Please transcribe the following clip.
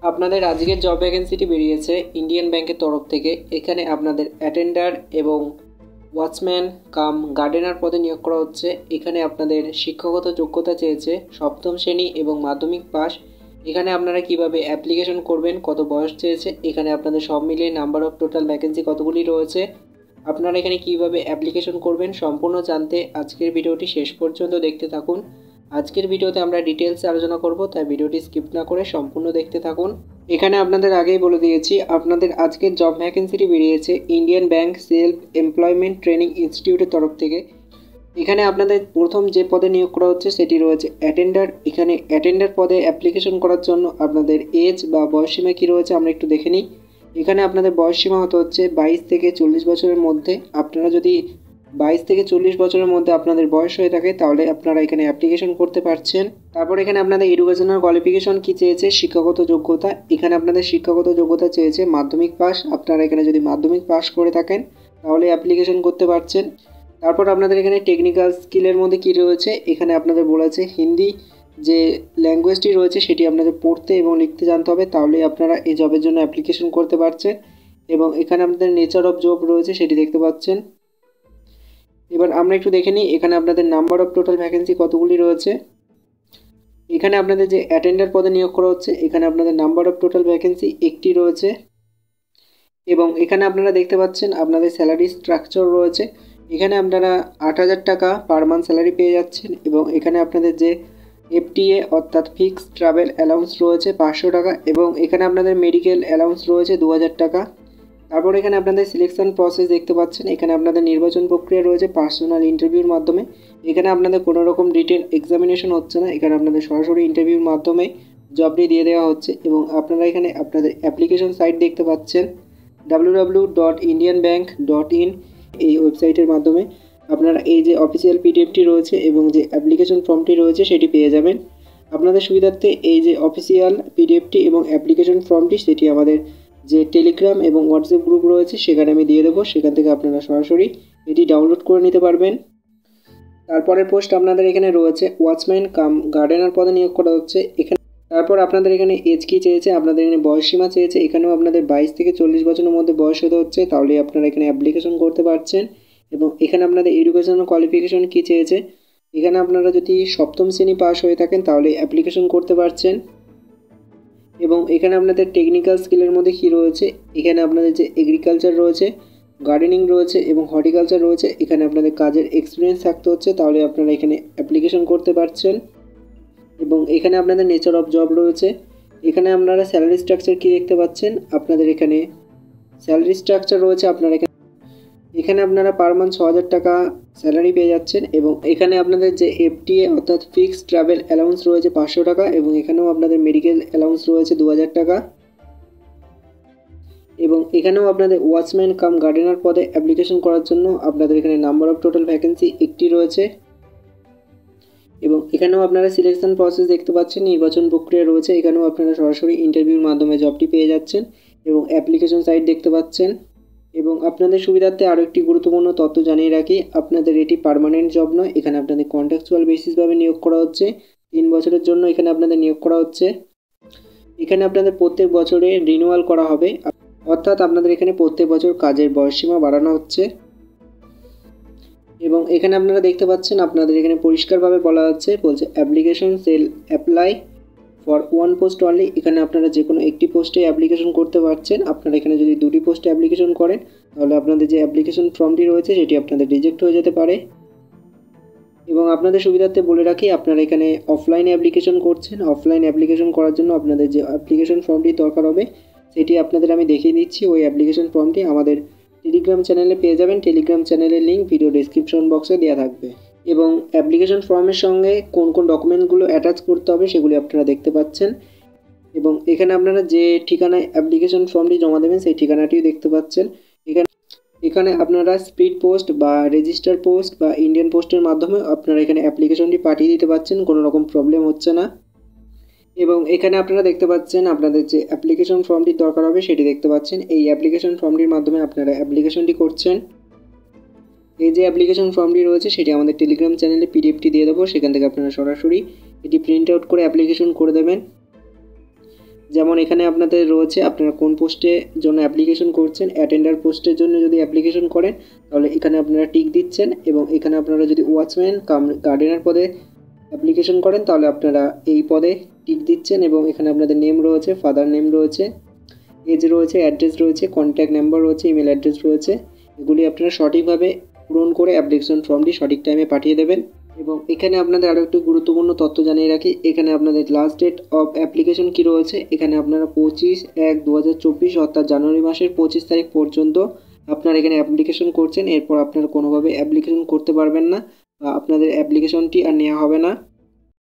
আপনাদের আজকের জব ভ্যাকেন্সিটি বেরিয়েছে ইন্ডিয়ান ব্যাংকের তরফ থেকে। এখানে আপনাদের অ্যাটেন্ডার এবং ওয়াচম্যান কাম গার্ডেনার পদে নিয়োগ করা হচ্ছে। এখানে আপনাদের শিক্ষাগত যোগ্যতা চেয়েছে সপ্তম শ্রেণী এবং মাধ্যমিক পাস। এখানে আপনারা কিভাবে অ্যাপ্লিকেশন করবেন, কত বয়স চেয়েছে, এখানে আপনাদের সব মিলিয়ে নাম্বার অফ টোটাল ভ্যাকেন্সি কতগুলি রয়েছে, আপনারা এখানে কিভাবে অ্যাপ্লিকেশন করবেন সম্পূর্ণ জানতে আজকের ভিডিওটি শেষ পর্যন্ত দেখতে থাকুন। আজকের ভিডিওতে আমরা ডিটেলসে আলোচনা করব, তাই ভিডিওটি স্কিপ না করে সম্পূর্ণ দেখতে থাকুন। এখানে আপনাদের আগেই বলে দিয়েছি আপনাদের আজকের জব ভ্যাকেন্সিটি বেরিয়েছে Indian bank self employment training ইনস্টিটিউটের তরফ থেকে। এখানে আপনাদের প্রথম যে পদে নিয়োগ করা হচ্ছে সেটি রয়েছে অ্যাটেন্ডার। এখানে অ্যাটেন্ডার পদে অ্যাপ্লিকেশন করার জন্য আপনাদের এজ বা বয়সসীমা কী রয়েছে আমরা একটু দেখে নিই। এখানে আপনাদের বয়সসীমা হতে হচ্ছে 22 থেকে 40 বছরের মধ্যে। আপনারা যদি 22 থেকে 40 বছরের মধ্যে আপনাদের বয়স হয়ে থাকে তাহলে আপনারা এখানে অ্যাপ্লিকেশন করতে পারছেন। তারপর এখানে আপনাদের এডুকেশনাল কোয়ালিফিকেশন কী চেয়েছে, শিক্ষাগত যোগ্যতা। এখানে আপনাদের শিক্ষাগত যোগ্যতা চেয়েছে মাধ্যমিক পাস। আপনারা এখানে যদি মাধ্যমিক পাস করে থাকেন তাহলে অ্যাপ্লিকেশন করতে পারছেন। তারপর আপনাদের এখানে টেকনিক্যাল স্কিলের মধ্যে কী রয়েছে, এখানে আপনাদের বলেছে হিন্দি যে ল্যাঙ্গুয়েজটি রয়েছে সেটি আপনাদের পড়তে এবং লিখতে জানতে হবে, তাহলে আপনারা এই জবের জন্য অ্যাপ্লিকেশন করতে পারছেন। এবং এখানে আপনাদের নেচার অফ জব রয়েছে সেটি দেখতে পাচ্ছেন। এবার আমরা একটু দেখে নিই এখানে আপনাদের নাম্বার অফ টোটাল ভ্যাকেন্সি কতগুলি রয়েছে। এখানে আপনাদের যে অ্যাটেন্ডার পদে নিয়োগ করা হচ্ছে এখানে আপনাদের নাম্বার অফ টোটাল ভ্যাকেন্সি একটি রয়েছে। এবং এখানে আপনারা দেখতে পাচ্ছেন আপনাদের স্যালারি স্ট্রাকচার রয়েছে। এখানে আপনারা 8,000 টাকা পার মান্থ স্যালারি পেয়ে যাচ্ছেন। এবং এখানে আপনাদের যে এফটিএ অর্থাৎ ফিক্সড ট্রাভেল অ্যালাউন্স রয়েছে 500 টাকা। এবং এখানে আপনাদের মেডিকেল অ্যালাউন্স রয়েছে 2,000 টাকা। তারপর এখানে আপনাদের সিলেকশন প্রসেস দেখতে পাচ্ছেন। এখানে আপনাদের নির্বাচন প্রক্রিয়া রয়েছে পার্সোনাল ইন্টারভিউর মাধ্যমে। এখানে আপনাদের কোনো রকম রিটেন এক্সামিনেশন হচ্ছে না, এখানে আপনাদের সরাসরি ইন্টারভিউর মাধ্যমে জবটি দিয়ে দেওয়া হচ্ছে। এবং আপনারা এখানে আপনাদের অ্যাপ্লিকেশন সাইট দেখতে পাচ্ছেন www.indianbank.in। এই ওয়েবসাইটের মাধ্যমে আপনারা এই যে অফিসিয়াল পিডিএফটি রয়েছে এবং যে অ্যাপ্লিকেশন ফর্মটি রয়েছে সেটি পেয়ে যাবেন। আপনাদের সুবিধার্থে এই যে অফিসিয়াল পিডিএফটি এবং অ্যাপ্লিকেশন ফর্মটি সেটি আমাদের যে টেলিগ্রাম এবং হোয়াটসঅ্যাপ গ্রুপ রয়েছে সেখানে আমি দিয়ে দেবো, সেখান থেকে আপনারা সরাসরি এটি ডাউনলোড করে নিতে পারবেন। তারপরের পোস্ট আপনাদের এখানে রয়েছে ওয়াচম্যান কাম গার্ডেনার পদে নিয়োগ করা হচ্ছে এখানে। তারপর আপনাদের এখানে এজ কি চেয়েছে, আপনাদের এখানে বয়সসীমা চেয়েছে। এখানেও আপনাদের 22 থেকে 40 বছরের মধ্যে বয়স হতে হচ্ছে, তাহলে আপনারা এখানে অ্যাপ্লিকেশন করতে পারছেন। এবং এখানে আপনাদের এডুকেশনাল কোয়ালিফিকেশন কী চেয়েছে, এখানে আপনারা যদি সপ্তম শ্রেণী পাস হয়ে থাকেন তাহলে অ্যাপ্লিকেশন করতে পারছেন। এবং এখানে আপনাদের টেকনিক্যাল স্কিলের মধ্যে কী রয়েছে, এখানে আপনাদের যে এগ্রিকালচার রয়েছে, গার্ডেনিং রয়েছে এবং হর্টিকালচার রয়েছে, এখানে আপনাদের কাজের এক্সপিরিয়েন্স থাকতে হচ্ছে, তাহলে আপনারা এখানে অ্যাপ্লিকেশন করতে পারছেন। এবং এখানে আপনাদের নেচার অফ জব রয়েছে। এখানে আপনারা স্যালারি স্ট্রাকচার কী দেখতে পাচ্ছেন, আপনাদের এখানে স্যালারি স্ট্রাকচার রয়েছে। আপনারা এখানে আপনারা পার মান্থ 6,000 টাকা স্যালারি পেয়ে যাচ্ছেন। এবং এখানে আপনাদের যে এফটিএ অর্থাৎ ফিক্সড ট্রাভেল অ্যালাউন্স রয়েছে 500 টাকা। এবং এখানেও আপনাদের মেডিকেল অ্যালাউন্স রয়েছে 2,000 টাকা। এবং এখানেও আপনাদের ওয়াচম্যান কাম গার্ডেনার পদে অ্যাপ্লিকেশন করার জন্য আপনাদের এখানে নাম্বার অফ টোটাল ভ্যাকেন্সি একটি রয়েছে। এবং এখানেও আপনারা সিলেকশন প্রসেস দেখতে পাচ্ছেন, নির্বাচন প্রক্রিয়া রয়েছে। এখানেও আপনারা সরাসরি ইন্টারভিউর মাধ্যমে জবটি পেয়ে যাচ্ছেন এবং অ্যাপ্লিকেশন সাইট দেখতে পাচ্ছেন। এবং আপনাদের সুবিধার্থে আরও একটি গুরুত্বপূর্ণ তথ্য জানিয়ে রাখি, আপনাদের এটি পার্মানেন্ট জব নয়, এখানে আপনাদের কন্ট্রাকচুয়াল বেসিসভাবে নিয়োগ করা হচ্ছে। 3 বছরের জন্য এখানে আপনাদের নিয়োগ করা হচ্ছে। এখানে আপনাদের প্রত্যেক বছরে রিনিউয়াল করা হবে, অর্থাৎ আপনাদের এখানে প্রত্যেক বছর কাজের বয়সসীমা বাড়ানো হচ্ছে। এবং এখানে আপনারা দেখতে পাচ্ছেন আপনাদের এখানে পরিষ্কারভাবে বলা হচ্ছে, বলছে application cell apply for 1 post only. এখানে আপনারা যে কোনো একটি পোস্টে অ্যাপ্লিকেশন করতে পারছেন। আপনারা এখানে যদি 2টি পোস্টে অ্যাপ্লিকেশন করেন তাহলে আপনাদের যে অ্যাপ্লিকেশন ফর্মটি রয়েছে সেটি আপনাদের রিজেক্ট হয়ে যেতে পারে। এবং আপনাদের সুবিধার্থে বলে রাখি, আপনারা এখানে অফলাইনে অ্যাপ্লিকেশন করছেন। অফলাইন অ্যাপ্লিকেশন করার জন্য আপনাদের যে অ্যাপ্লিকেশন ফর্মটি দরকার হবে সেটি আপনাদের আমি দেখিয়ে দিচ্ছি। ওই অ্যাপ্লিকেশন ফর্মটি আমাদের টেলিগ্রাম চ্যানেলে পেয়ে যাবেন। টেলিগ্রাম চ্যানেলের লিঙ্ক ভিডিও ডেসক্রিপশন বক্সে দেওয়া থাকবে। এবং অ্যাপ্লিকেশন ফর্মের সঙ্গে কোন কোন ডকুমেন্টগুলো অ্যাটাচ করতে হবে সেগুলি আপনারা দেখতে পাচ্ছেন। এবং এখানে আপনারা যে ঠিকানায় অ্যাপ্লিকেশন ফর্মটি জমা দেবেন সেই ঠিকানাটিও দেখতে পাচ্ছেন। এখানে আপনারা স্পিড পোস্ট বা রেজিস্টার পোস্ট বা ইন্ডিয়ান পোস্টের মাধ্যমে আপনারা এখানে অ্যাপ্লিকেশনটি পাঠিয়ে দিতে পারছেন, কোনো রকম প্রবলেম হচ্ছে না। এবং এখানে আপনারা দেখতে পাচ্ছেন আপনাদের যে অ্যাপ্লিকেশন ফর্মটি দরকার হবে সেটি দেখতে পাচ্ছেন। এই অ্যাপ্লিকেশন ফর্মটির মাধ্যমে আপনারা অ্যাপ্লিকেশনটি করছেন। এই যে অ্যাপ্লিকেশন ফর্মটি রয়েছে সেটি আমাদের টেলিগ্রাম চ্যানেলে পিডিএফটি দিয়ে দেবো, সেখান থেকে আপনারা সরাসরি এটি প্রিন্ট আউট করে অ্যাপ্লিকেশন করে দেবেন। যেমন এখানে আপনাদের রয়েছে আপনারা কোন পোস্টের জন্য অ্যাপ্লিকেশন করছেন। অ্যাটেন্ডার পোস্টের জন্য যদি অ্যাপ্লিকেশন করেন তাহলে এখানে আপনারা টিক দিচ্ছেন, এবং এখানে আপনারা যদি ওয়াচম্যান কাম গার্ডেনার পদে অ্যাপ্লিকেশন করেন তাহলে আপনারা এই পদে টিক দিচ্ছেন, এবং এখানে আপনাদের নেম রয়েছে, ফাদার নেম রয়েছে, এজ রয়েছে, অ্যাড্রেস রয়েছে, কন্ট্যাক্ট নাম্বার রয়েছে, ইমেল অ্যাড্রেস রয়েছে। এগুলি আপনারা সঠিকভাবে পূরণ করে অ্যাপ্লিকেশন ফর্মটি সঠিক টাইমে পাঠিয়ে দেবেন। এবং এখানে আপনাদের আরও একটি গুরুত্বপূর্ণ তথ্য জানিয়ে রাখি, এখানে আপনাদের লাস্ট ডেট অফ অ্যাপ্লিকেশন কী রয়েছে। এখানে আপনারা 25/1/2024 অর্থাৎ জানুয়ারি মাসের 25 তারিখ পর্যন্ত আপনারা এখানে অ্যাপ্লিকেশন করছেন। এরপর আপনারা কোনোভাবে অ্যাপ্লিকেশন করতে পারবেন না, বা আপনাদের অ্যাপ্লিকেশনটি আর নেওয়া হবে না।